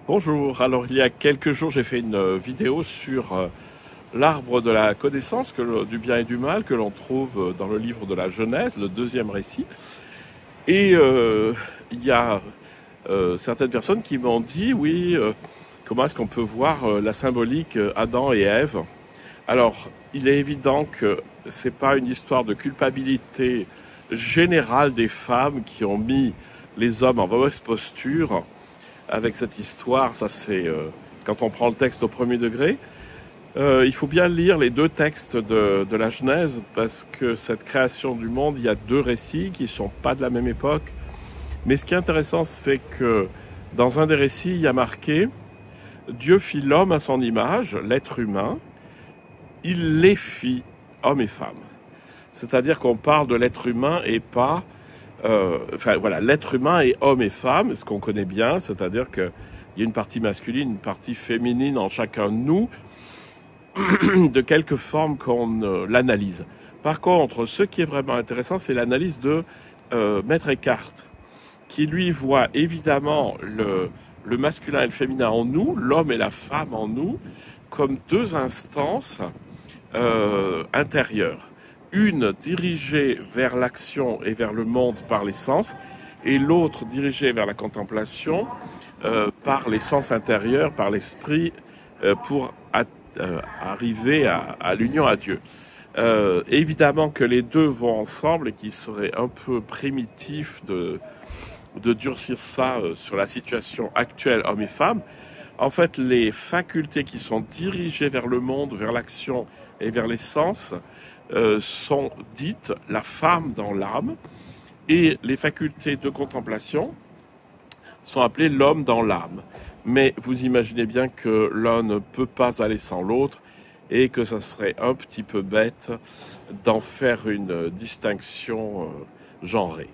Bonjour, alors il y a quelques jours j'ai fait une vidéo sur l'arbre de la connaissance du bien et du mal que l'on trouve dans le livre de la Genèse, le deuxième récit. Et il y a certaines personnes qui m'ont dit, oui, comment est-ce qu'on peut voir la symbolique Adam et Ève? Alors, il est évident que c'est pas une histoire de culpabilité générale des femmes qui ont mis les hommes en mauvaise posture avec cette histoire. Ça, c'est quand on prend le texte au premier degré. Il faut bien lire les deux textes de la Genèse parce que cette création du monde, il y a deux récits qui ne sont pas de la même époque. Mais ce qui est intéressant, c'est que dans un des récits, il y a marqué « Dieu fit l'homme à son image, l'être humain, il les fit, hommes et femmes ». C'est-à-dire qu'on parle de l'être humain et pas... enfin voilà, l'être humain est homme et femme, ce qu'on connaît bien, c'est-à-dire qu'il y a une partie masculine, une partie féminine en chacun de nous, de quelque forme qu'on l'analyse. Par contre, ce qui est vraiment intéressant, c'est l'analyse de Maître Eckhart, qui lui voit évidemment le masculin et le féminin en nous, l'homme et la femme en nous, comme deux instances intérieures. Une dirigée vers l'action et vers le monde par les sens, et l'autre dirigée vers la contemplation par les sens intérieurs, par l'esprit, pour arriver à l'union à Dieu. Évidemment que les deux vont ensemble et qu'il serait un peu primitif de durcir ça sur la situation actuelle hommes et femmes. En fait, les facultés qui sont dirigées vers le monde, vers l'action et vers les sens sont dites la femme dans l'âme, et les facultés de contemplation sont appelées l'homme dans l'âme. Mais vous imaginez bien que l'un ne peut pas aller sans l'autre et que ça serait un petit peu bête d'en faire une distinction genrée.